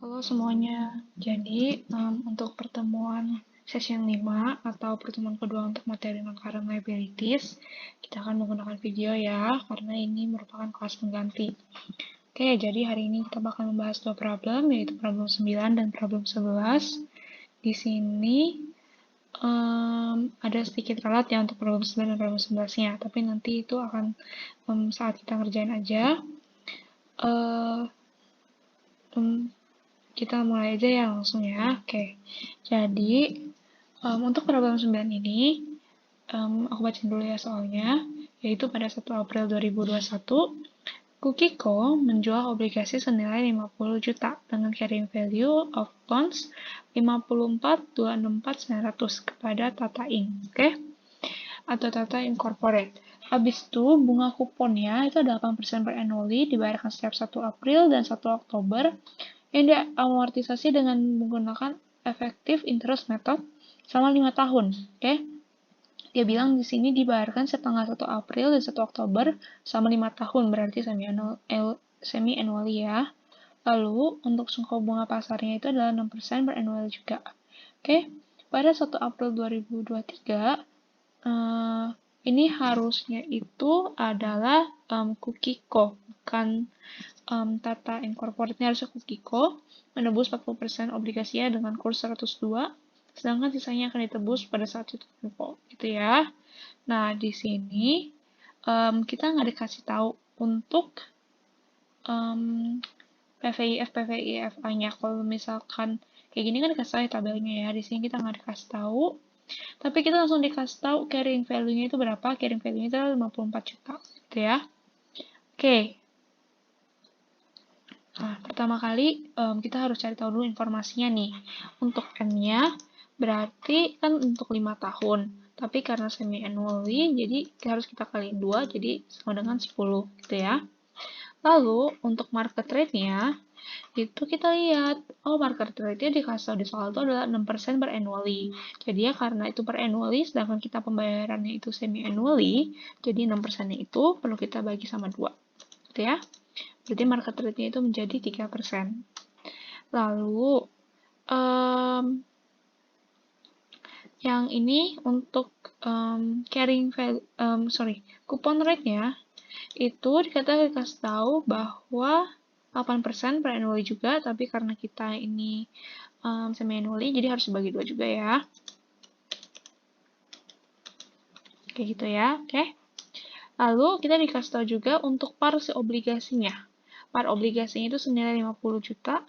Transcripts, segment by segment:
Halo semuanya, jadi untuk pertemuan session 5 atau pertemuan kedua untuk materi non-current liabilities, kita akan menggunakan video ya, karena ini merupakan kelas pengganti. Oke, jadi hari ini kita bakal membahas dua problem, yaitu problem 9 dan problem 11. Di sini ada sedikit ralat ya untuk problem 9 dan problem 11-nya, tapi nanti itu akan saat kita ngerjain aja. Kita mulai aja ya langsung ya. Oke. Jadi untuk problem 9 ini aku bacain dulu ya soalnya, yaitu pada 1 April 2021 Kukiko menjual obligasi senilai 50 juta dengan carrying value of bonds 54,264,900 kepada Tata Inc. Oke? Atau Tata Incorporate. Habis itu bunga kuponnya itu 8% per annually dibayarkan setiap 1 April dan 1 Oktober yang diamortisasi dengan menggunakan effective interest method selama 5 tahun. Oke? Dia bilang di sini dibayarkan setengah 1 April dan 1 Oktober selama 5 tahun, berarti semi annually ya. Lalu untuk suku bunga pasarnya itu adalah 6% per annual juga. Oke? Pada 1 April 2023 ini harusnya itu adalah Kukiko, bukan Tata Incorporate-nya harusnya Kukiko, menebus 40% obligasinya dengan kurs 102, sedangkan sisanya akan ditebus pada saat itu tempo, gitu ya. Nah, di sini kita nggak dikasih tahu untuk PVIF-PVIF-A-nya. Kalau misalkan kayak gini kan dikasih tahu ya tabelnya ya. Di sini kita nggak dikasih tahu. Tapi kita langsung dikasih tahu carrying value-nya itu berapa. Carrying value-nya itu adalah 54 juta. Gitu ya. Oke. Nah, pertama kali kita harus cari tahu dulu informasinya nih. Untuk N-nya berarti kan untuk 5 tahun. Tapi karena semi annually, jadi harus kita kali 2, jadi sama dengan 10 gitu ya. Lalu, untuk market rate-nya, itu kita lihat, oh market rate-nya dikasih tahu di soal itu adalah 6% per annually. Jadi ya karena itu per annually, sedangkan kita pembayarannya itu semi annually, jadi 6%-nya itu perlu kita bagi sama 2. Gitu ya. Berarti market rate-nya itu menjadi 3%. Lalu, yang ini untuk coupon rate-nya itu dikasih tahu bahwa 8% per annually juga, tapi karena kita ini semi annually, jadi harus dibagi 2 juga ya. Kayak gitu ya, oke. Lalu kita dikasih tahu juga untuk par si obligasinya. Par obligasinya itu senilai 50 juta.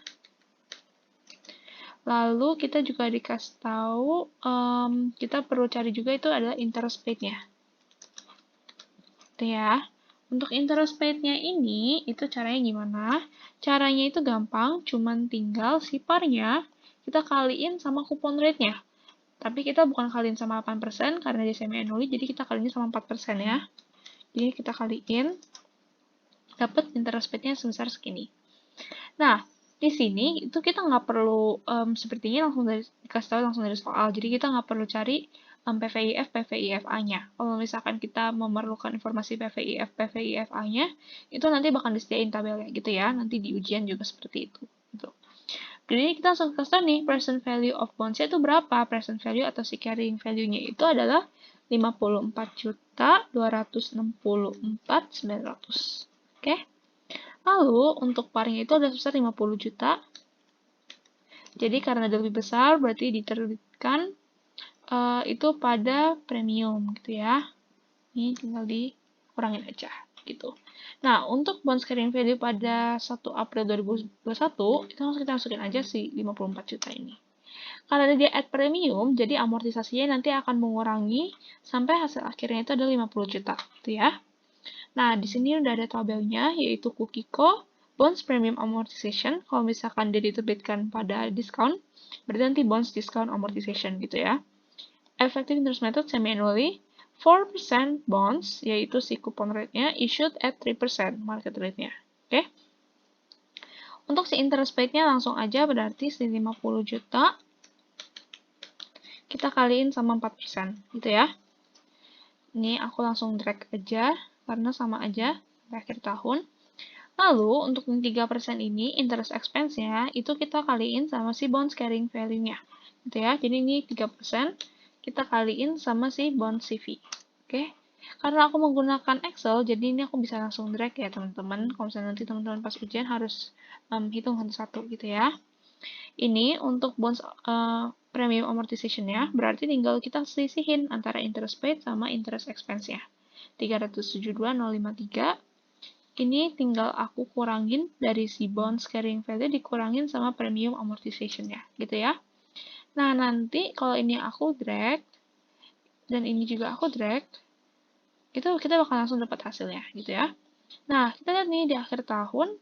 Lalu kita juga dikasih tahu, kita perlu cari juga itu adalah interest rate-nya. Itu ya. Untuk interest rate-nya ini, itu caranya gimana? Caranya itu gampang, cuman tinggal si parnya kita kaliin sama coupon rate-nya. Tapi kita bukan kaliin sama 8% karena di semi annually, jadi kita kaliin sama 4% ya. Jadi kita kaliin, dapat interest rate-nya sebesar segini. Nah, di sini itu kita nggak perlu sepertinya langsung dikasih tahu langsung dari soal. Jadi kita nggak perlu cari PVIF, PVIF-A-nya. Kalau misalkan kita memerlukan informasi PVIF, PVIF-A-nya, itu nanti bakal disediain tabelnya gitu ya. Nanti di ujian juga seperti itu. Gitu. Jadi kita langsung kasih tahu nih, present value of bonds-nya itu berapa? Present value atau si carrying value-nya itu adalah 54.264.900. Oke? Lalu, untuk parnya itu ada sebesar 50 juta. Jadi, karena ada lebih besar, berarti diterbitkan itu pada premium, gitu ya. Ini tinggal dikurangin aja, gitu. Nah, untuk bonds carrying value pada 1 April 2021, itu langsung kita masukin aja si 54 juta ini. Karena dia add premium, jadi amortisasinya nanti akan mengurangi sampai hasil akhirnya itu adalah 50 juta, gitu ya. Nah, di sini udah ada tabelnya, yaitu Kukiko, bonds premium amortization. Kalau misalkan dia diterbitkan pada diskon, berarti nanti bonds discount amortization gitu ya. Effective interest method semi-annually, 4% bonds, yaitu si coupon rate-nya, issued at 3% market rate-nya. Oke? Untuk si interest rate-nya langsung aja, berarti si 50 juta, kita kaliin sama 4%, gitu ya. Ini aku langsung drag aja, karena sama aja sampai akhir tahun. Lalu, untuk yang 3% ini, interest expense-nya, itu kita kaliin sama si bonds carrying value-nya. Gitu ya. Jadi ini 3%, kita kaliin sama si bonds CV. Oke. Karena aku menggunakan Excel, jadi ini aku bisa langsung drag ya, teman-teman. Kalau misalnya nanti teman-teman pas ujian harus hitung satu-satu gitu ya. Ini untuk bonds premium amortization-nya, berarti tinggal kita sisihin antara interest paid sama interest expense-nya. 372.053 ini tinggal aku kurangin dari si bonds carrying value dikurangin sama premium amortization-nya, gitu ya. Nah, nanti kalau ini aku drag, dan ini juga aku drag, itu kita bakal langsung dapat hasilnya, gitu ya. Nah, kita lihat nih di akhir tahun,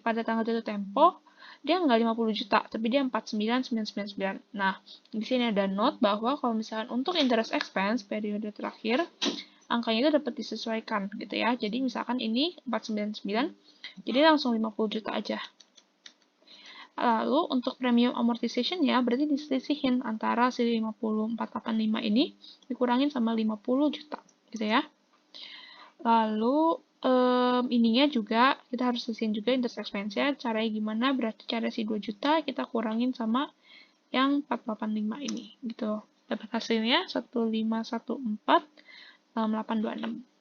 pada tanggal jatuh tempo, dia nggak 50 juta, tapi dia 49.999. Nah, di sini ada note bahwa kalau misalkan untuk interest expense periode terakhir, angkanya itu dapat disesuaikan gitu ya. Jadi misalkan ini 499, jadi langsung 50 juta aja. Lalu untuk premium amortization-nya berarti diselisihin antara si 5485 ini dikurangin sama 50 juta gitu ya. Lalu ininya juga kita harus selisihin juga interest expense-nya. Caranya gimana? Berarti cara si 2 juta kita kurangin sama yang 485 ini gitu. Dapat hasilnya 1514.826.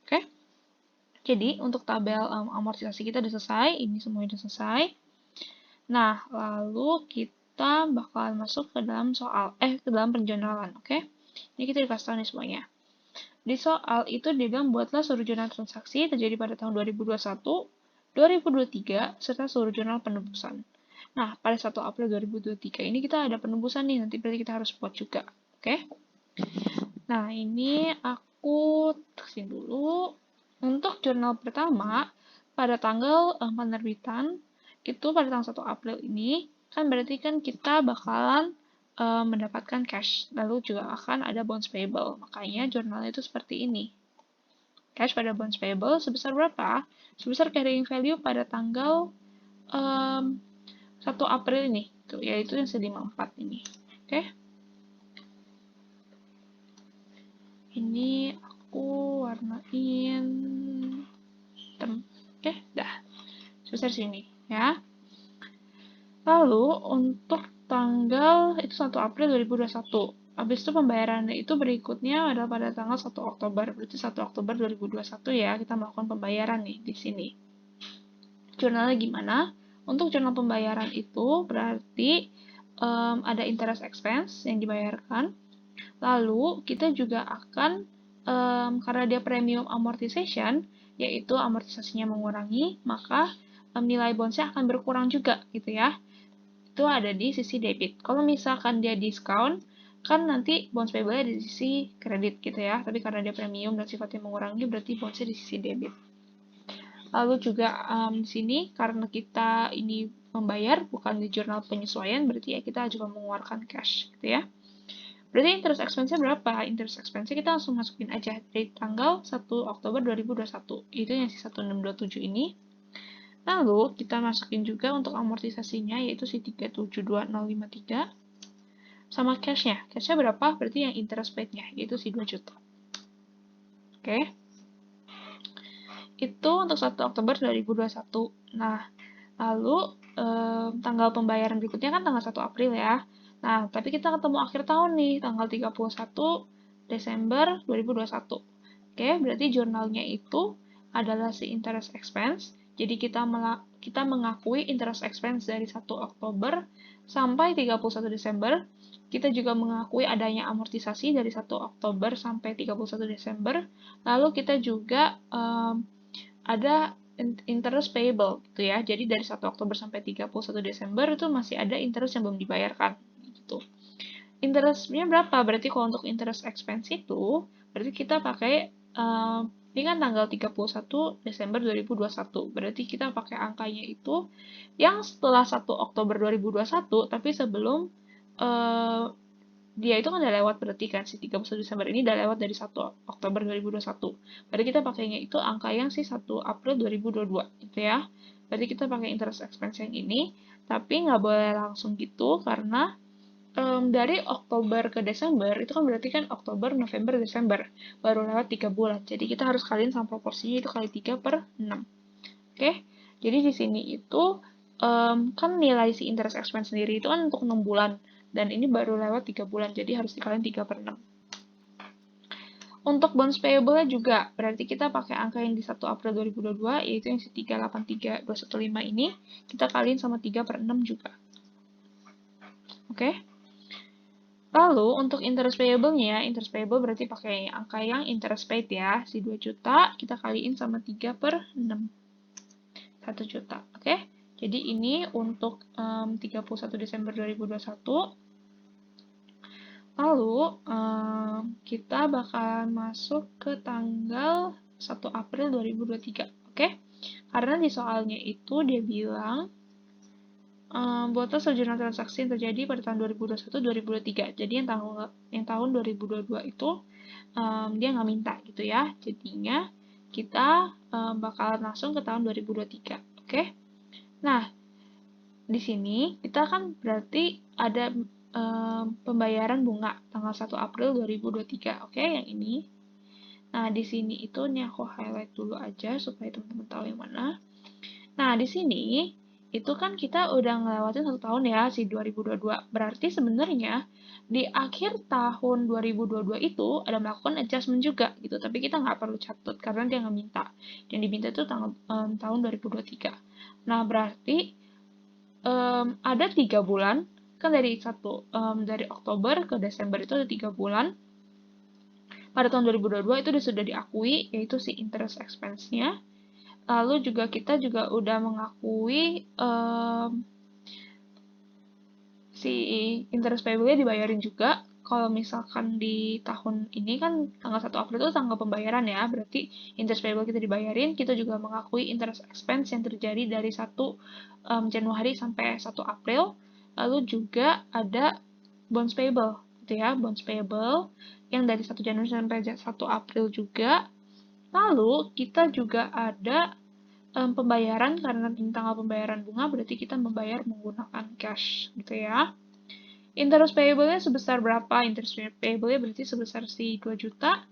Oke. Jadi untuk tabel amortisasi kita udah selesai, ini semuanya udah selesai. Nah, lalu kita bakalan masuk ke dalam ke dalam penjurnalan, oke? Ini kita dikasih tahu nih semuanya. Di soal itu dia bilang buatlah seluruh jurnal transaksi terjadi pada tahun 2021, 2023, serta seluruh jurnal penebusan. Nah, pada 1 April 2023 ini kita ada penebusan nih, nanti berarti kita harus buat juga, oke? Nah, ini aku terusin dulu. Untuk jurnal pertama, pada tanggal penerbitan, itu pada tanggal 1 April ini, kan berarti kan kita bakalan mendapatkan cash. Lalu juga akan ada bonds payable. Makanya jurnalnya itu seperti ini. Cash pada bonds payable sebesar berapa? Sebesar carrying value pada tanggal 1 April ini, yaitu yang 154 ini. Oke? Ini aku warnain hitam. Oke, dah. Sebesar sini, ya. Lalu, untuk tanggal itu 1 April 2021. Habis itu pembayarannya itu berikutnya adalah pada tanggal 1 Oktober. Berarti 1 Oktober 2021 ya, kita melakukan pembayaran nih di sini. Jurnalnya gimana? Untuk jurnal pembayaran itu berarti ada interest expense yang dibayarkan. Lalu, kita juga akan, karena dia premium amortization, yaitu amortisasinya mengurangi, maka nilai bondsnya akan berkurang juga, gitu ya. Itu ada di sisi debit. Kalau misalkan dia diskon, kan nanti bonds payable ada di sisi kredit, gitu ya. Tapi karena dia premium dan sifatnya mengurangi, berarti bondsnya di sisi debit. Lalu juga di sini, karena kita ini membayar, bukan di jurnal penyesuaian, berarti ya kita juga mengeluarkan cash, gitu ya. Berarti interest expense-nya berapa? Interest expense-nya kita langsung masukin aja dari tanggal 1 Oktober 2021. Itu yang si 1627 ini. Lalu kita masukin juga untuk amortisasinya yaitu si 372053 sama cash-nya. Cash-nya berapa? Berarti yang interest paid-nya yaitu si 2 juta. Oke. Itu untuk 1 Oktober 2021. Nah, lalu tanggal pembayaran berikutnya kan tanggal 1 April ya. Nah, tapi kita ketemu akhir tahun nih, tanggal 31 Desember 2021. Oke, berarti jurnalnya itu adalah si interest expense. Jadi kita mengakui interest expense dari 1 Oktober sampai 31 Desember. Kita juga mengakui adanya amortisasi dari 1 Oktober sampai 31 Desember. Lalu kita juga ada interest payable gitu ya. Jadi dari 1 Oktober sampai 31 Desember itu masih ada interest yang belum dibayarkan gitu. Interestnya berapa? Berarti kalau untuk interest expense itu berarti kita pakai ini kan tanggal 31 Desember 2021. Berarti kita pakai angkanya itu yang setelah 1 Oktober 2021 tapi sebelum dia itu kan udah lewat berarti kan si 31 Desember ini udah lewat dari 1 Oktober 2021. Berarti kita pakainya itu angka yang si 1 April 2022 gitu ya. Berarti kita pakai interest expense yang ini, tapi nggak boleh langsung gitu karena dari Oktober ke Desember itu kan berarti kan Oktober, November, Desember baru lewat 3 bulan. Jadi kita harus kaliin sama proporsinya itu kali 3/6. Oke. Jadi di sini itu kan nilai si interest expense sendiri itu kan untuk 6 bulan. Dan ini baru lewat 3 bulan, jadi harus dikaliin 3/6. Untuk bonds payable-nya juga, berarti kita pakai angka yang di 1 April 2022, yaitu yang si 383.215 ini, kita kaliin sama 3/6 juga. Oke? Lalu, untuk interest payable-nya, interest payable berarti pakai angka yang interest paid ya, si 2 juta, kita kaliin sama 3/6. 1 juta, oke? Jadi ini untuk 31 Desember 2021. Lalu, kita bakal masuk ke tanggal 1 April 2023, oke? Karena di soalnya itu dia bilang, buatlah sejumlah transaksi yang terjadi pada tahun 2021-2023. Jadi yang tahun 2022 itu dia nggak minta gitu ya. Jadinya kita bakal langsung ke tahun 2023, oke? Nah, di sini kita kan berarti ada pembayaran bunga tanggal 1 April 2023, oke, yang ini. Nah, di sini itu nih aku highlight dulu aja supaya teman-teman tahu yang mana. Nah, di sini itu kan kita udah ngelewatin 1 tahun ya, si 2022. Berarti sebenarnya di akhir tahun 2022 itu ada melakukan adjustment juga gitu, tapi kita nggak perlu catat karena dia nggak minta. Yang diminta itu tahun 2023. Nah, berarti ada 3 bulan, kan dari Oktober ke Desember itu ada 3 bulan. Pada tahun 2022 itu sudah diakui, yaitu si interest expense-nya. Lalu juga kita juga udah mengakui si interest payable-nya dibayarin juga. Kalau misalkan di tahun ini kan tanggal 1 April itu tanggal pembayaran ya, berarti interest payable kita dibayarin, kita juga mengakui interest expense yang terjadi dari 1 Januari sampai 1 April. Lalu juga ada bonds payable, gitu ya, bonds payable yang dari 1 Januari sampai 1 April juga. Lalu kita juga ada pembayaran, karena tanggal pembayaran bunga berarti kita membayar menggunakan cash gitu ya. Interest payable-nya sebesar berapa? Interest payable-nya berarti sebesar si 2 juta.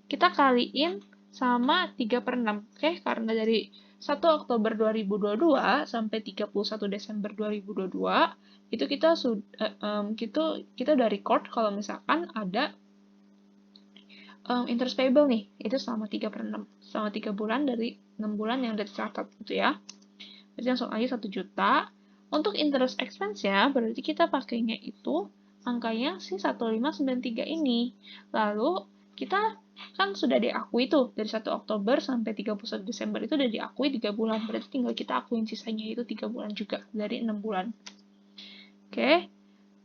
Kita kaliin sama 3/6. Oke, karena dari 1 Oktober 2022 sampai 31 Desember 2022 itu kita udah record kalau misalkan ada interest payable nih, itu selama 3/6. Selama 3 bulan dari 6 bulan yang udah dicatat gitu ya. Berarti langsung aja 1 juta. Untuk interest expense-nya, berarti kita pakainya itu angkanya si 1593 ini. Lalu, kita kan sudah diakui tuh, dari 1 Oktober sampai 31 Desember itu udah diakui 3 bulan. Berarti tinggal kita akuin sisanya itu 3 bulan juga, dari 6 bulan. Oke.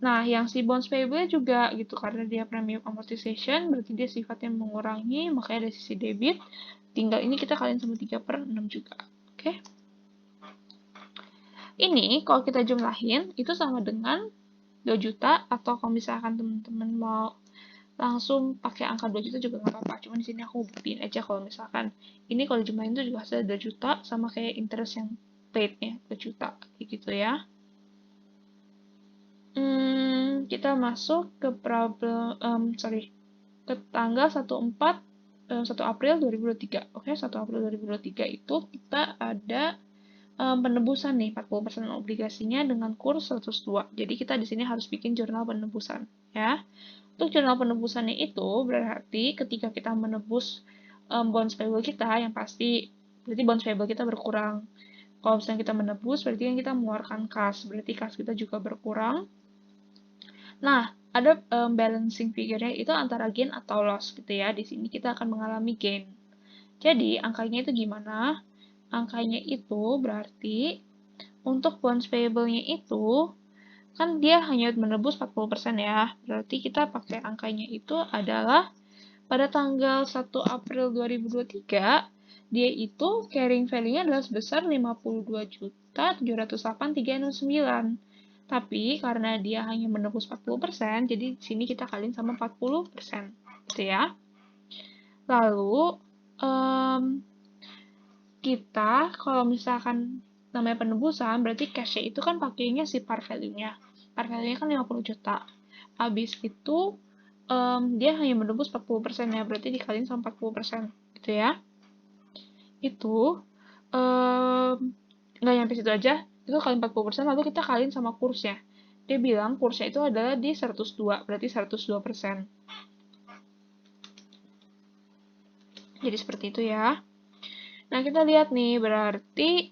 Nah, yang si bonds payable juga gitu, karena dia premium amortization, berarti dia sifatnya mengurangi, makanya ada sisi debit. Tinggal ini kita kalian sama 3/6 juga. Oke. Ini kalau kita jumlahin itu sama dengan 2 juta, atau kalau misalkan teman-teman mau langsung pakai angka 2 juta juga nggak apa-apa. Cuma di sini aku buktiin aja kalau misalkan ini kalau jumlahin itu juga hasilnya 2 juta sama kayak interest yang paid-nya 2 juta gitu ya. Kita masuk ke ke tanggal 1 April 2023. Oke, 1 April 2023 itu kita ada penebusan nih 40% obligasinya dengan kurs 102. Jadi kita di sini harus bikin jurnal penebusan ya. Untuk jurnal penebusannya itu berarti ketika kita menebus bonds payable kita, yang pasti berarti bonds payable kita berkurang. Kalau misalnya kita menebus berarti kan kita mengeluarkan kas, berarti kas kita juga berkurang. Nah, ada balancing figure-nya itu antara gain atau loss gitu ya. Di sini kita akan mengalami gain. Jadi angkanya itu gimana? Angkanya itu berarti untuk bonds payable-nya itu kan dia hanya menebus 40% ya. Berarti kita pakai angkanya itu adalah pada tanggal 1 April 2023 dia itu carrying value-nya adalah sebesar 52.708.369. Tapi karena dia hanya menebus 40%, jadi di sini kita kaliin sama 40%. Gitu ya. Lalu kita kalau misalkan namanya penebusan, berarti cash-nya itu kan pakainya si par value-nya. Par value-nya kan 50 juta. Habis itu, dia hanya menebus 40% ya, berarti dikaliin sama 40%. Gitu ya. Itu, nggak nyampe situ aja, itu kali 40%, lalu kita kaliin sama kursnya. Dia bilang kursnya itu adalah di 102, berarti 102%. Jadi seperti itu ya. Nah, kita lihat nih, berarti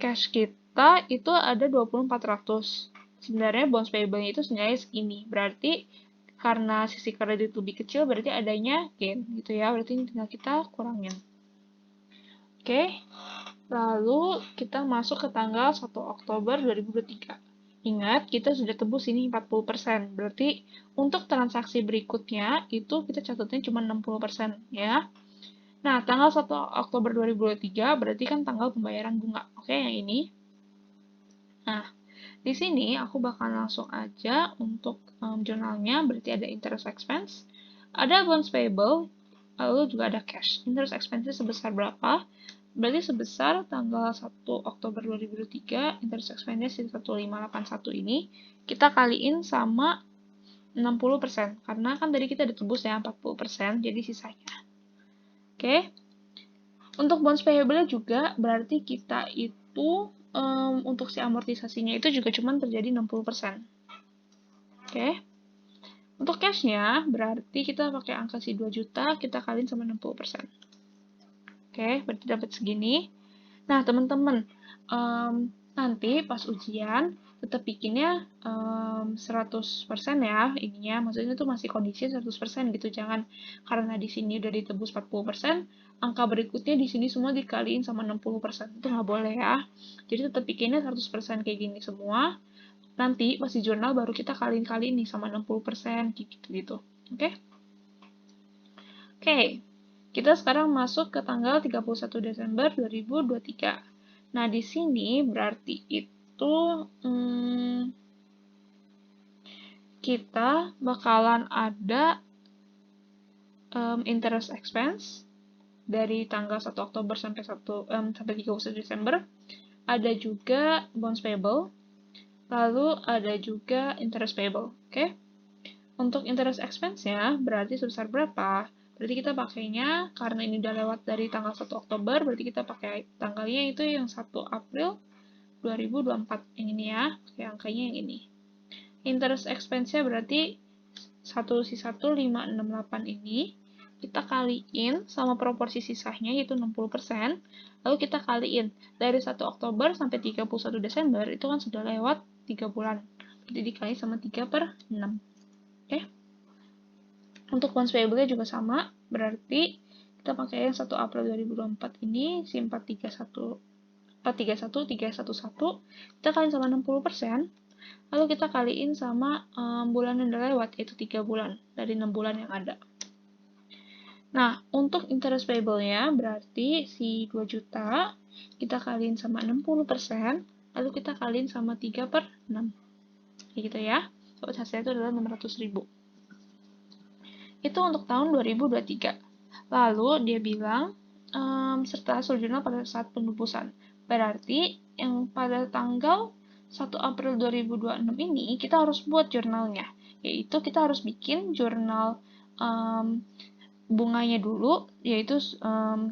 cash kita itu ada 20.400. Sebenarnya bonds payable-nya itu sebenarnya segini. Berarti karena sisi kredit lebih kecil, berarti adanya gain gitu ya. Berarti tinggal kita kurangin. Oke. Lalu kita masuk ke tanggal 1 Oktober 2023. Ingat, kita sudah tebus ini 40%. Berarti untuk transaksi berikutnya itu kita catatnya cuma 60% ya. Nah, tanggal 1 Oktober 2023 berarti kan tanggal pembayaran bunga. Oke, yang ini. Nah, di sini aku bakal langsung aja untuk jurnalnya, berarti ada interest expense, ada bonds payable, lalu juga ada cash. Interest expense sebesar berapa? Berarti sebesar tanggal 1 Oktober 2023, interest expense 1581 ini, kita kaliin sama 60%. Karena kan tadi kita ditebus ya 40%, jadi sisanya. Oke. Untuk bonds payable juga berarti kita itu untuk si amortisasinya itu juga cuma terjadi 60%. Oke. Untuk cashnya berarti kita pakai angka si 2 juta, kita kaliin sama 60%. Oke, berarti dapat segini. Nah, teman-teman, nanti pas ujian tetap bikinnya 100% ya ininya, maksudnya itu masih kondisi 100% gitu, jangan karena di sini udah ditebus 40%, angka berikutnya di sini semua dikaliin sama 60%, itu nggak boleh ya. Jadi tetap bikinnya 100% kayak gini semua, nanti pas di jurnal baru kita kaliin-kaliin nih sama 60% gitu. Oke? Oke, kita sekarang masuk ke tanggal 31 Desember 2023. Nah, di sini berarti itu kita bakalan ada interest expense dari tanggal 1 Oktober sampai 31 Desember. Ada juga bonds payable. Lalu ada juga interest payable. Oke? Untuk interest expense-nya berarti sebesar berapa? Berarti kita pakainya, karena ini udah lewat dari tanggal 1 Oktober, berarti kita pakai tanggalnya itu yang 1 April 2024. Yang ini ya, pakai angkanya yang ini. Interest expense-nya berarti 1,568 ini, kita kaliin sama proporsi sisanya, yaitu 60%, lalu kita kaliin dari 1 Oktober sampai 31 Desember, itu kan sudah lewat 3 bulan. Jadi dikali sama 3/6. Oke? Untuk bonds payable-nya juga sama, berarti kita pakai yang 1 April 2024 ini, si 431,311, kita kaliin sama 60%, lalu kita kaliin sama bulan yang udah lewat, yaitu 3 bulan, dari 6 bulan yang ada. Nah, untuk interest payable-nya, berarti si 2 juta, kita kaliin sama 60%, lalu kita kaliin sama 3/6. Kayak gitu ya. Dapat hasilnya itu adalah 600.000. Itu untuk tahun 2023. Lalu dia bilang, serta hasil jurnal pada saat penubusan. Berarti yang pada tanggal 1 April 2026 ini kita harus buat jurnalnya. Yaitu kita harus bikin jurnal bunganya dulu, yaitu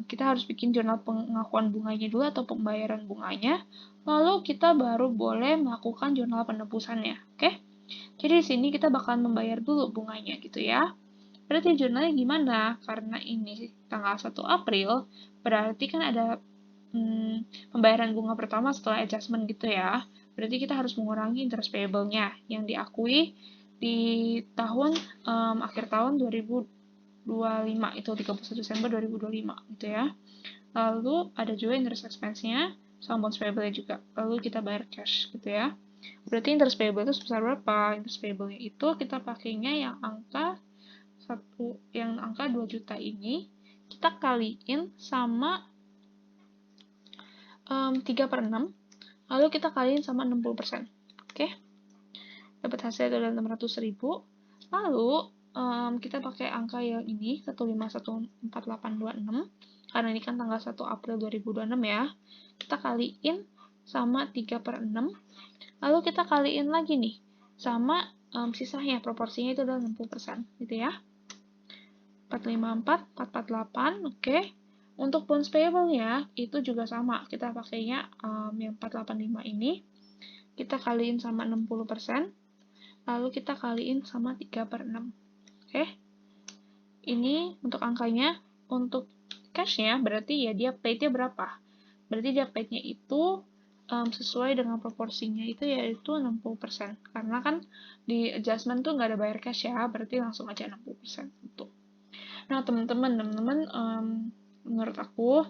kita harus bikin jurnal pengakuan bunganya dulu atau pembayaran bunganya. Lalu kita baru boleh melakukan jurnal penebusannya. Oke? Jadi di sini kita bakal membayar dulu bunganya gitu ya. Berarti jurnalnya gimana? Karena ini tanggal 1 April, berarti kan ada pembayaran bunga pertama setelah adjustment gitu ya. Berarti kita harus mengurangi interest payable-nya yang diakui di tahun akhir tahun 2025 itu 31 Desember 2025 gitu ya. Lalu ada juga interest expense-nya sama bonds payable-nya juga. Lalu kita bayar cash gitu ya. Berarti interest payable itu sebesar berapa? Interest payable-nya itu kita pakainya yang angka 2 juta ini kita kaliin sama 3/6, lalu kita kaliin sama 60%. Oke? Dapat hasil itu adalah 600.000. Lalu kita pakai angka yang ini 1514826 karena ini kan tanggal 1 April 2026 ya. Kita kaliin sama 3/6. Lalu kita kaliin lagi nih sama sisanya, proporsinya itu adalah 60%, gitu ya. 454, 448, oke. Untuk bonds payable-nya itu juga sama, kita pakainya yang 485 ini, kita kaliin sama 60%, lalu kita kaliin sama 3/6. Oke, ini untuk angkanya. Untuk cash-nya berarti ya dia paid-nya berapa? Berarti dia paid-nya itu sesuai dengan proporsinya itu yaitu 60%. Karena kan di adjustment tuh nggak ada bayar cash ya, berarti langsung aja 60%. Gitu. Nah, teman-teman, menurut aku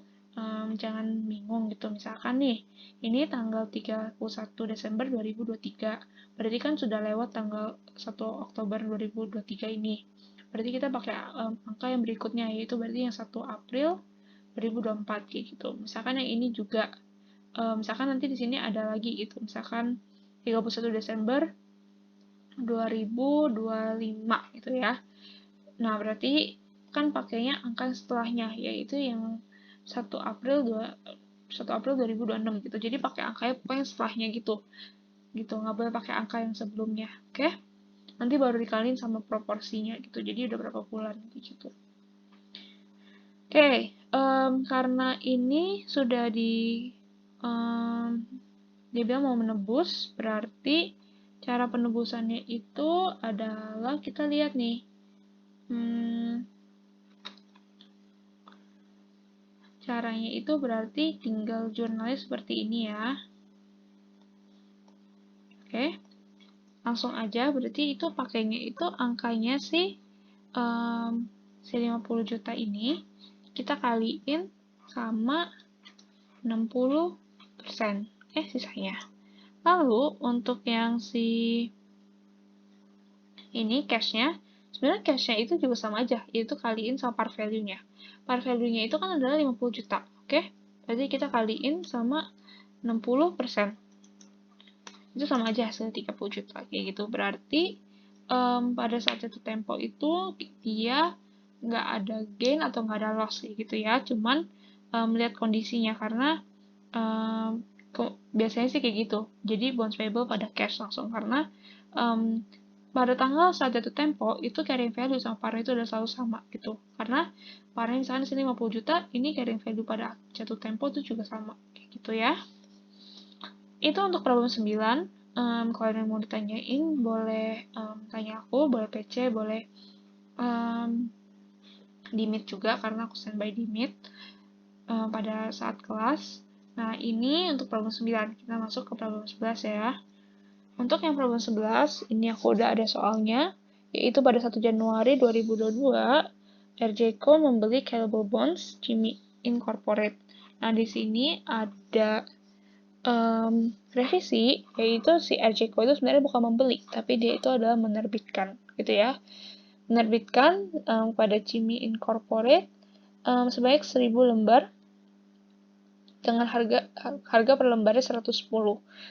jangan bingung gitu. Misalkan nih, ini tanggal 31 Desember 2023. Berarti kan sudah lewat tanggal 1 Oktober 2023 ini. Berarti kita pakai angka yang berikutnya, yaitu berarti yang 1 April 2024 kayak gitu. Misalkan yang ini juga, misalkan nanti di sini ada lagi gitu. Misalkan 31 Desember 2025 gitu ya. Nah, berarti kan pakainya angka setelahnya, yaitu yang 1 April 2026 gitu. Jadi pakai angkanya pokoknya setelahnya gitu. Gitu, nggak boleh pakai angka yang sebelumnya. Oke? Nanti baru dikaliin sama proporsinya gitu. Jadi udah berapa bulan gitu. Oke, karena ini sudah dia bilang mau menebus, berarti cara penebusannya itu adalah kita lihat nih. Caranya itu berarti tinggal jurnalis seperti ini ya. Oke, langsung aja. Berarti itu pakainya itu angkanya si 50 juta ini kita kaliin sama 60% sisanya. Lalu untuk yang si ini cashnya, sebenarnya cashnya itu juga sama aja, yaitu kaliin sama par value-nya. Par value-nya itu kan adalah 50 juta, oke? Berarti kita kaliin sama 60%. Itu sama aja hasil 30 juta, kayak gitu. Berarti pada saat jatuh tempo itu dia nggak ada gain atau nggak ada loss kayak gitu ya, cuman melihat kondisinya karena biasanya sih kayak gitu. Jadi bonds payable pada cash langsung karena pada tanggal saat jatuh tempo itu carrying value sama par itu udah selalu sama gitu. Karena parnya misalnya di sini 50 juta, ini carrying value pada jatuh tempo itu juga sama kayak gitu ya. Itu untuk problem 9. Kalau ada yang mau ditanyain, boleh tanya aku, boleh PC, boleh di Meet juga, karena aku standby di Meet pada saat kelas. Nah, ini untuk problem 9. Kita masuk ke problem 11 ya. Untuk yang problem 11, ini aku udah ada soalnya, yaitu pada 1 Januari 2022, RJCO membeli callable bonds Jimmy Incorporate. Nah, di sini ada revisi, yaitu si RJCO itu sebenarnya bukan membeli, tapi dia itu adalah menerbitkan, gitu ya. Menerbitkan pada Jimmy Incorporate sebanyak 1000 lembar dengan harga per lembarnya 110.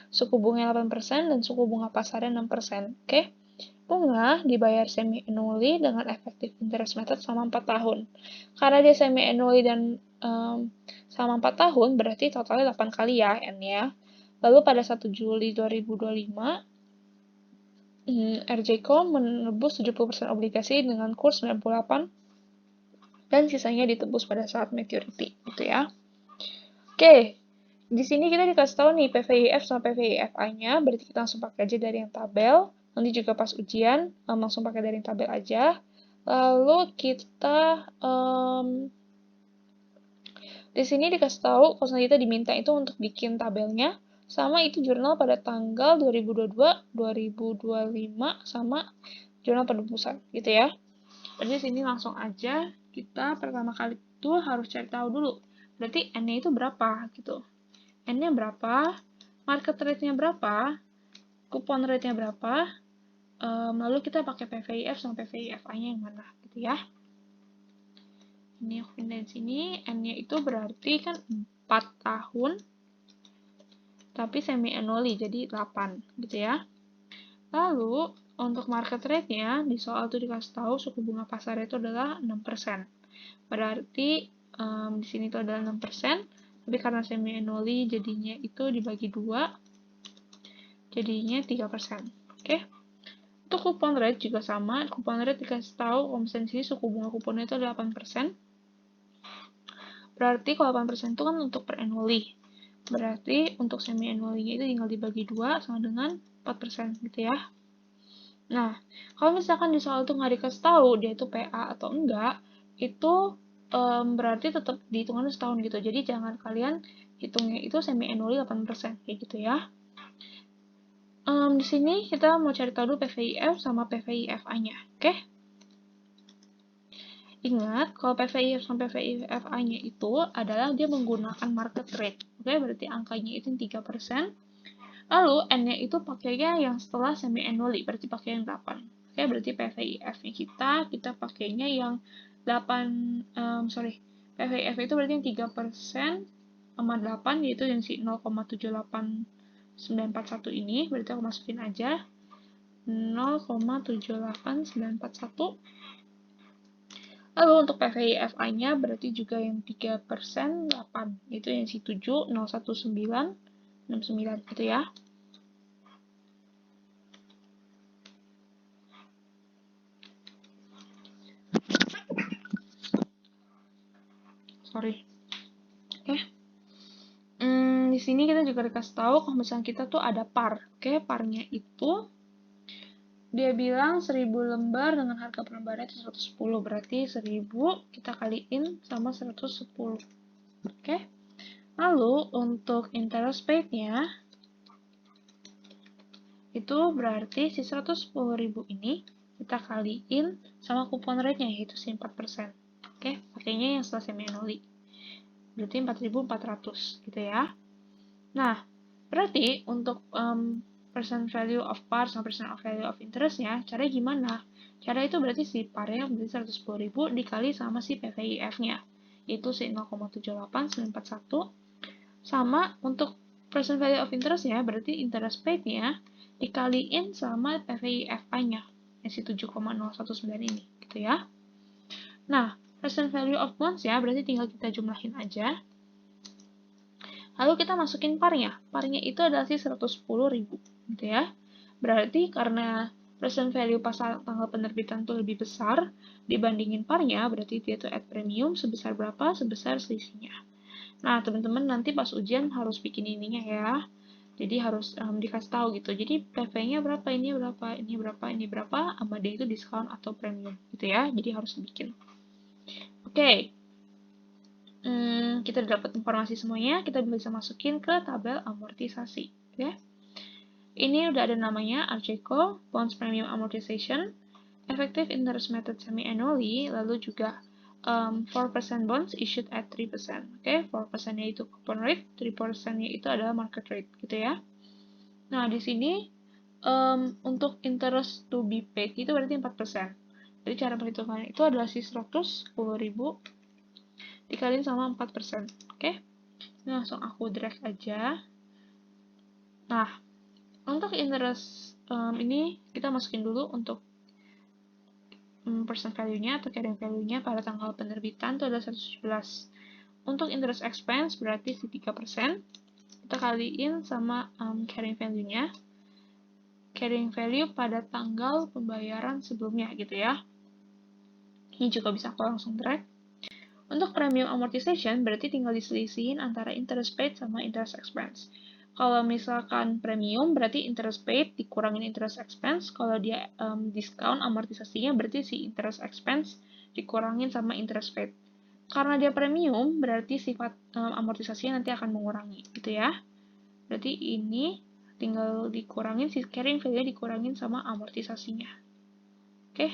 Suku bunga 8% dan suku bunga pasarnya 6%. Oke? Bunga dibayar semi-annually dengan effective interest method selama 4 tahun. Karena dia semi-annually dan selama 4 tahun, berarti totalnya 8 kali ya, N ya. Lalu pada 1 Juli 2025, RJCO menebus 70% obligasi dengan kurs 98 dan sisanya ditebus pada saat maturity, gitu ya. Oke, di sini kita dikasih tahu nih PVIF sama PVIFA-nya, berarti kita langsung pakai aja dari yang tabel. Nanti juga pas ujian, langsung pakai dari yang tabel aja. Lalu kita di sini dikasih tahu kalau kita diminta itu untuk bikin tabelnya, sama itu jurnal pada tanggal 2022, 2025, sama jurnal penebusan, gitu ya. Jadi sini langsung aja kita pertama kali itu harus cari tahu dulu. Berarti N-nya itu berapa gitu. N-nya berapa, market rate-nya berapa, coupon rate-nya berapa, lalu kita pakai PVIF sama PVIFA-nya yang mana gitu ya. Ini aku pindahin sini, N-nya itu berarti kan 4 tahun, tapi semi-annually, jadi 8 gitu ya. Lalu, untuk market rate-nya, di soal itu dikasih tahu suku bunga pasar itu adalah 6%. Berarti, di sini itu adalah 6%, tapi karena semi-annually jadinya itu dibagi 2, jadinya 3%. Oke? Untuk coupon rate juga sama, coupon rate dikasih tahu kalau misalnya di sini suku bunga kuponnya itu adalah 8%. Berarti kalau 8% itu kan untuk per annually. Berarti untuk semi annually-nya itu tinggal dibagi 2 sama dengan 4% gitu ya. Nah, kalau misalkan di soal itu nggak dikasih tahu dia itu PA atau enggak, itu berarti tetap dihitungannya setahun gitu. Jadi jangan kalian hitungnya itu semi annually 8% kayak gitu ya. Di sini kita mau cari tahu dulu PVIF sama PVIFA-nya, oke? Ingat, kalau PVIF sama PVIFA-nya itu adalah dia menggunakan market rate, oke? Berarti angkanya itu 3%. Lalu N-nya itu pakainya yang setelah semi annually, berarti pakai yang 8. Oke, berarti PVIF-nya kita pakainya yang 8, PVIF itu berarti yang 3% sama 8, yaitu yang si 0,78941 ini, berarti aku masukin aja 0,78941. Lalu untuk PVIFA-nya berarti juga yang 3%, 8, yaitu yang si 7,01969 gitu ya. Sorry. Oke. Di sini kita juga dikasih tahu kalau misalnya kita tuh ada par. Oke, parnya itu dia bilang 1000 lembar dengan harga per lembarnya itu 110. Berarti 1000 kita kaliin sama 110. Oke. Lalu untuk interest paid-nya itu berarti si 110.000 ini kita kaliin sama kupon rate-nya yaitu si 4%. Oke, pakainya yang setelah semi annually. Berarti 4.400 gitu ya. Nah, berarti untuk percent value of par sama percent of value of interest-nya, caranya gimana? Cara itu berarti si par-nya berarti 110.000 dikali sama si PVIF-nya, yaitu si 0,78941, sama untuk percent value of interest-nya, berarti interest paid-nya dikaliin sama PVIF-nya, yang si 7,019 ini, gitu ya. Nah, percent value of bonds-nya berarti tinggal kita jumlahin aja. Lalu kita masukin parnya. Parnya itu adalah si 110.000, gitu ya. Berarti karena present value pas tanggal penerbitan itu lebih besar dibandingin parnya, berarti dia itu at premium sebesar berapa? Sebesar selisihnya. Nah, teman-teman nanti pas ujian harus bikin ininya ya. Jadi harus dikasih tahu gitu. Jadi PV-nya berapa, ini berapa, ini berapa, ini berapa, sama dia itu diskon atau premium gitu ya. Jadi harus bikin. Oke. Kita dapat informasi semuanya, kita bisa masukin ke tabel amortisasi. Ya. Ini udah ada namanya, Arceco, Bonds Premium Amortization, Effective Interest Method Semi-Annually, lalu juga 4% bonds issued at 3%. Oke, 4%-nya itu coupon rate, 3%-nya itu adalah market rate, gitu ya. Nah, di sini untuk interest to be paid itu berarti 4%. Jadi cara perhitungannya itu adalah si 110.000 dikaliin sama 4%. Oke? Ini langsung aku drag aja. Nah, untuk interest ini kita masukin dulu untuk percent value-nya atau carrying value-nya pada tanggal penerbitan itu adalah 117. Untuk interest expense berarti si 3%. Kita kaliin sama carrying value-nya. Carrying value pada tanggal pembayaran sebelumnya gitu ya. Ini juga bisa aku langsung drag. Untuk premium amortization, berarti tinggal diselisihin antara interest paid sama interest expense. Kalau misalkan premium, berarti interest paid dikurangin interest expense. Kalau dia discount amortisasinya, berarti si interest expense dikurangin sama interest paid. Karena dia premium, berarti sifat amortisasinya nanti akan mengurangi, gitu ya. Berarti ini tinggal dikurangin, si carrying value dikurangin sama amortisasinya. Oke.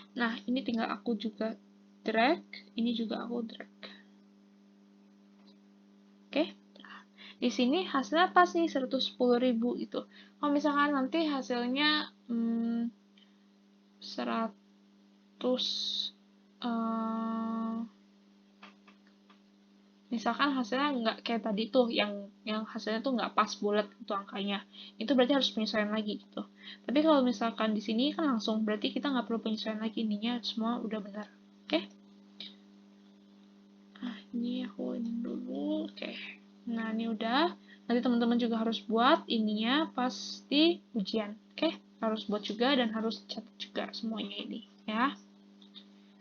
Nah, ini tinggal aku juga drag, ini juga aku drag. Oke. Nah, di sini hasilnya apa sih 110.000 itu? Kalau misalkan nanti hasilnya 100 misalkan hasilnya nggak kayak tadi tuh yang hasilnya tuh nggak pas bulat itu angkanya, itu berarti harus penyesuaian lagi gitu. Tapi kalau misalkan di sini kan langsung, berarti kita nggak perlu penyesuaian lagi, ininya semua udah benar. Oke. Nah, ini aku ini dulu. Oke. Nah, ini udah. Nanti teman-teman juga harus buat ininya pas di ujian. Oke. Harus buat juga dan harus catat juga semuanya ini ya.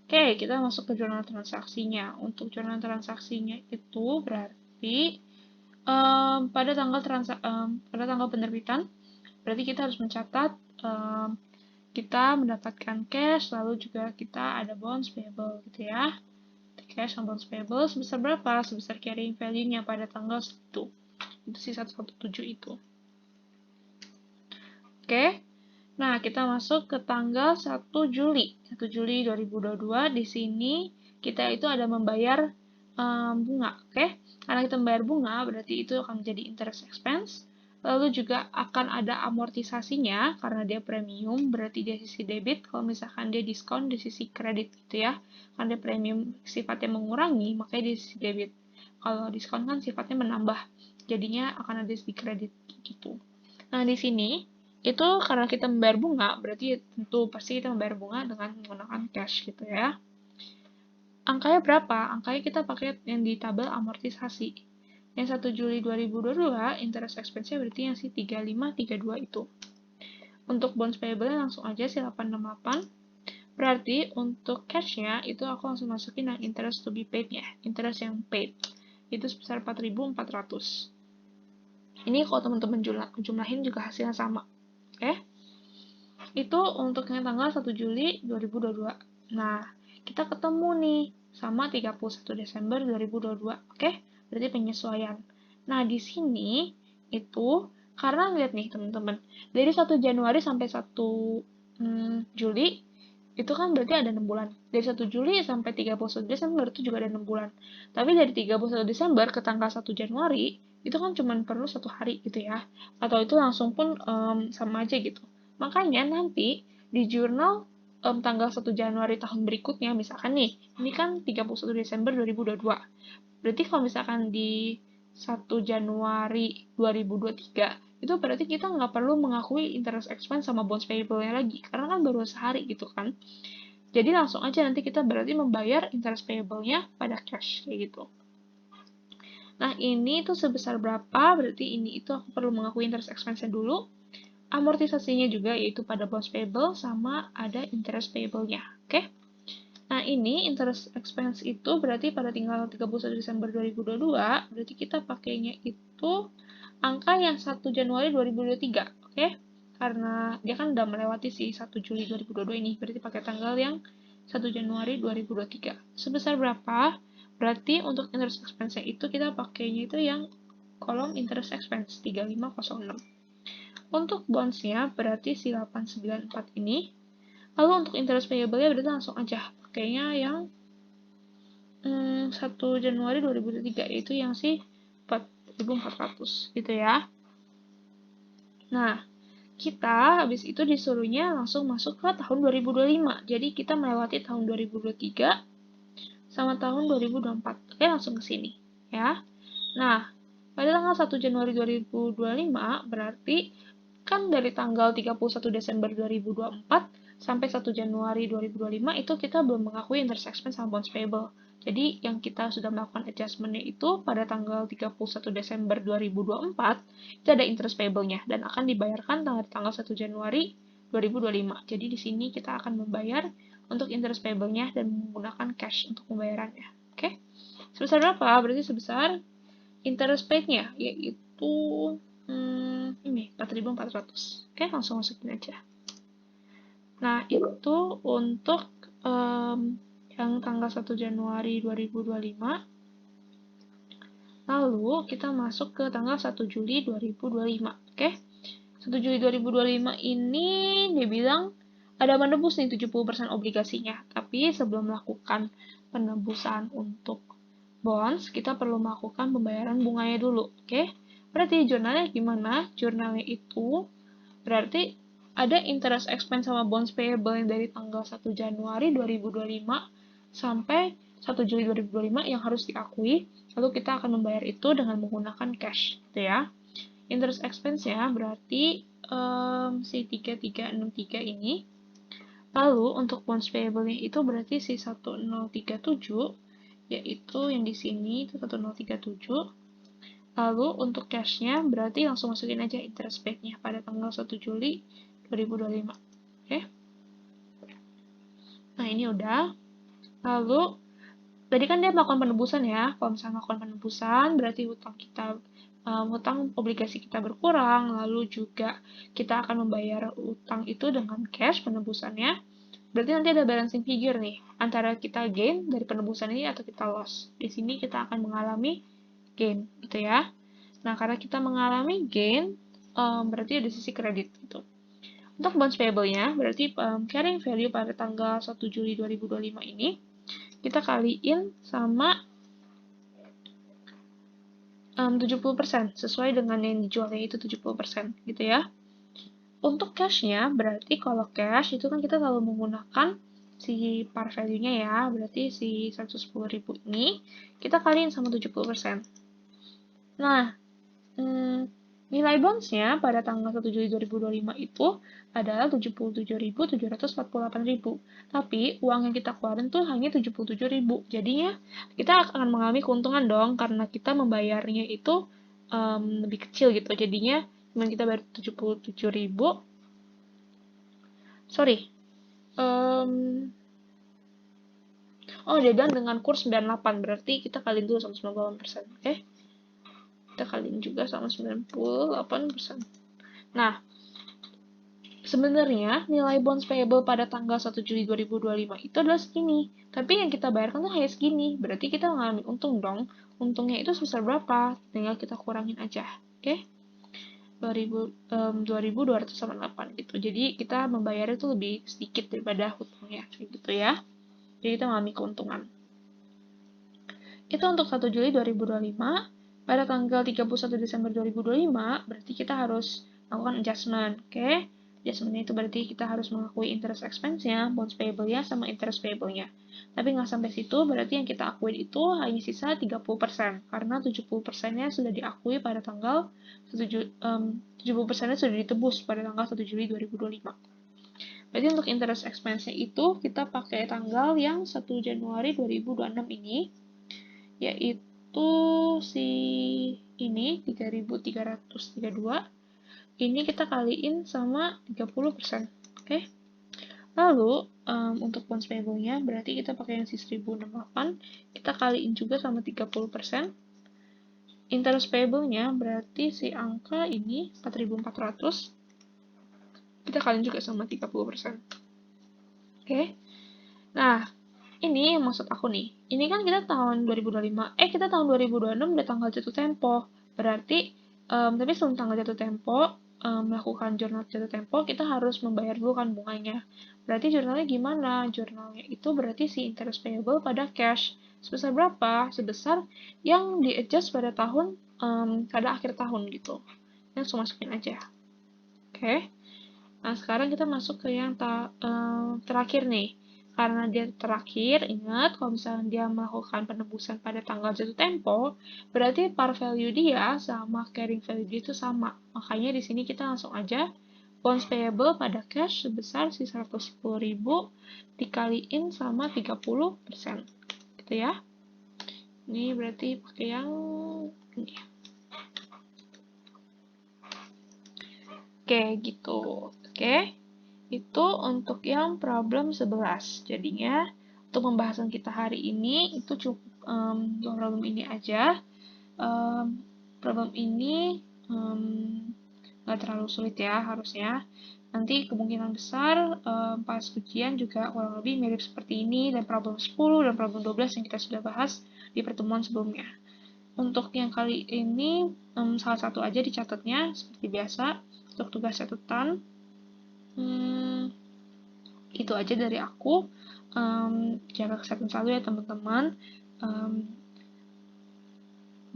Oke, kita masuk ke jurnal transaksinya. Untuk jurnal transaksinya itu berarti pada tanggal penerbitan, berarti kita harus mencatat kita mendapatkan cash, lalu juga kita ada bonds payable gitu ya. Cash and bonds payable sebesar berapa? Sebesar carrying value-nya pada tanggal 1. Itu si 117 itu. Oke. Nah, kita masuk ke tanggal 1 Juli. 1 Juli 2022. Di sini kita itu ada membayar bunga, oke? Karena kita membayar bunga, berarti itu akan menjadi interest expense. Lalu juga akan ada amortisasinya, karena dia premium, berarti dia sisi debit. Kalau misalkan dia diskon di sisi kredit gitu ya. Karena dia premium sifatnya mengurangi, makanya di sisi debit. Kalau diskon kan sifatnya menambah, jadinya akan ada di kredit gitu. Nah, di sini itu karena kita membayar bunga, berarti tentu pasti kita membayar bunga dengan menggunakan cash gitu ya. Angkanya berapa? Angkanya kita pakai yang di tabel amortisasi. Yang 1 Juli 2022, interest expense-nya berarti yang si 3532 itu. Untuk bonds payable langsung aja si 868. Berarti untuk cash-nya itu aku langsung masukin yang interest to be paid-nya. Interest yang paid. Itu sebesar 4.400. Ini kalau teman-teman jumlahin juga hasilnya sama. Oke? Itu untuk yang tanggal 1 Juli 2022. Nah, kita ketemu nih sama 31 Desember 2022. Oke? Berarti penyesuaian. Nah, di sini itu karena lihat nih teman-teman, dari 1 Januari sampai 1 Juli itu kan berarti ada 6 bulan. Dari 1 Juli sampai 31 Desember itu juga ada 6 bulan. Tapi dari 31 Desember ke tanggal 1 Januari itu kan cuma perlu 1 hari gitu ya. Atau itu langsung pun sama aja gitu. Makanya nanti di jurnal tanggal 1 Januari tahun berikutnya, misalkan nih, ini kan 31 Desember 2022. Berarti kalau misalkan di 1 Januari 2023, itu berarti kita nggak perlu mengakui interest expense sama bonds payable-nya lagi, karena kan baru sehari gitu kan. Jadi langsung aja nanti kita berarti membayar interest payable-nya pada cash, kayak gitu. Nah, ini tuh sebesar berapa, berarti ini itu aku perlu mengakui interest expense-nya dulu. Amortisasinya juga yaitu pada bonds payable sama ada interest payable-nya. Oke? Nah, ini interest expense itu berarti pada tanggal 31 Desember 2022, berarti kita pakainya itu angka yang 1 Januari 2023, oke? Karena dia kan udah melewati si 1 Juli 2022 ini, berarti pakai tanggal yang 1 Januari 2023. Sebesar berapa? Berarti untuk interest expense-nya itu kita pakainya itu yang kolom interest expense 3506. Untuk bonds-nya berarti si 894 ini. Lalu untuk interest payable-nya berarti langsung aja pakainya yang 1 Januari 2023, yaitu yang si 4.400 gitu ya. Nah, kita habis itu disuruhnya langsung masuk ke tahun 2025. Jadi kita melewati tahun 2023 sama tahun 2024. Oke, langsung ke sini ya. Nah, pada tanggal 1 Januari 2025 berarti kan dari tanggal 31 Desember 2024 sampai 1 Januari 2025 itu kita belum mengakui interest expense sama bonds payable. Jadi yang kita sudah melakukan adjustment-nya itu pada tanggal 31 Desember 2024 itu ada interest payable-nya dan akan dibayarkan tanggal 1 Januari 2025. Jadi di sini kita akan membayar untuk interest payable-nya dan menggunakan cash untuk pembayarannya. Oke? Sebesar berapa? Berarti sebesar interest paid-nya yaitu ini 4.400. Oke, langsung masukin aja. Nah, itu untuk yang tanggal 1 Januari 2025. Lalu kita masuk ke tanggal 1 Juli 2025. Oke. 1 Juli 2025 ini dia bilang ada menebus nih 70% obligasinya. Tapi sebelum melakukan penebusan untuk bonds, kita perlu melakukan pembayaran bunganya dulu. Oke. Berarti jurnalnya gimana? Jurnalnya itu berarti ada interest expense sama bonds payable yang dari tanggal 1 Januari 2025 sampai 1 Juli 2025 yang harus diakui, lalu kita akan membayar itu dengan menggunakan cash, gitu ya. Interest expense-nya berarti si 3363 ini. Lalu untuk bonds payable-nya itu berarti si 1037, yaitu yang di sini itu 1037. Lalu untuk cash-nya berarti langsung masukin aja interest paid-nya pada tanggal 1 Juli 2025. Oke. Nah, ini udah. Lalu, tadi kan dia melakukan penebusan ya. Kalau misalnya melakukan penebusan, berarti hutang obligasi kita berkurang, lalu juga kita akan membayar utang itu dengan cash penebusannya. Berarti nanti ada balancing figure nih, antara kita gain dari penebusan ini atau kita loss. Di sini kita akan mengalami gain, gitu ya. Nah, karena kita mengalami gain, berarti ada sisi kredit, gitu. Untuk bonds payable-nya, berarti carrying value pada tanggal 1 Juli 2025 ini, kita kaliin sama 70%, sesuai dengan yang dijualnya itu 70%, gitu ya. Untuk cash-nya, berarti kalau cash itu kan kita selalu menggunakan si par value-nya ya, berarti si 110.000 ini kita kaliin sama 70%. Nah, nilai bonds-nya pada tanggal 1 Juli 2025 itu adalah 77.748.000. Tapi uang yang kita keluarin tuh hanya 77.000. Jadinya kita akan mengalami keuntungan dong karena kita membayarnya itu lebih kecil gitu. Jadinya dengan kita bayar 77.000, sorry, oh dia bilang dengan kurs 98, berarti kita kaliin dulu sama 98%, oke? Kita kaliin juga sama 98%. Nah, sebenarnya nilai bonds payable pada tanggal 1 Juli 2025 itu adalah segini, tapi yang kita bayarkan tuh hanya segini, berarti kita mengalami untung dong. Untungnya itu sebesar berapa? Tinggal kita kurangin aja, oke? 2.208 gitu. Jadi kita membayar itu lebih sedikit daripada hutangnya, gitu ya. Jadi kita mengalami keuntungan. Itu untuk 1 Juli 2025. Pada tanggal 31 Desember 2025, berarti kita harus melakukan adjustment, oke? Adjustment itu berarti kita harus mengakui interest expense-nya, bonds payable-nya, sama interest payable-nya. Tapi nggak sampai situ, berarti yang kita akuin itu hanya sisa 30%, karena 70%-nya sudah diakui pada tanggal 70%-nya sudah ditebus pada tanggal 1 Juli 2025. Berarti untuk interest expense-nya itu kita pakai tanggal yang 1 Januari 2026 ini, yaitu si ini 3.332, ini kita kaliin sama 30%, oke? Lalu untuk bonds payable-nya berarti kita pakai yang si 1068, kita kaliin juga sama 30%. Interest payable-nya berarti si angka ini 4.400, kita kaliin juga sama 30%, oke? Nah, ini yang maksud aku nih. Ini kan kita tahun 2025, kita tahun 2026 udah tanggal jatuh tempo. Berarti, tapi sebelum tanggal jatuh tempo, melakukan jurnal jatuh tempo, kita harus membayar dulu kan bunganya. Berarti jurnalnya gimana? Jurnalnya itu berarti si interest payable pada cash. Sebesar berapa? Sebesar yang di-adjust pada tahun, pada akhir tahun gitu. Langsung masukin aja. Oke? Nah, sekarang kita masuk ke yang terakhir nih. Karena dia terakhir, ingat kalau misalnya dia melakukan penebusan pada tanggal jatuh tempo, berarti par value dia sama carrying value dia itu sama. Makanya di sini kita langsung aja bonds payable pada cash sebesar si 110.000 dikaliin sama 30%. Gitu ya. Ini berarti pakai yang ini. Oke, gitu. Oke. Itu untuk yang problem 11. Jadinya, untuk pembahasan kita hari ini, itu cukup problem ini aja. Problem ini nggak terlalu sulit ya, harusnya. Nanti kemungkinan besar pas ujian juga kurang lebih mirip seperti ini, dan problem 10 dan problem 12 yang kita sudah bahas di pertemuan sebelumnya. Untuk yang kali ini, salah satu aja dicatatnya, seperti biasa, untuk tugas catatan. Itu aja dari aku. Jaga kesehatan selalu ya teman-teman.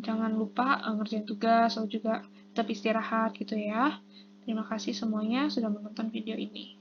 Jangan lupa ngerjain tugas, atau juga tetap istirahat gitu ya. Terima kasih semuanya sudah menonton video ini.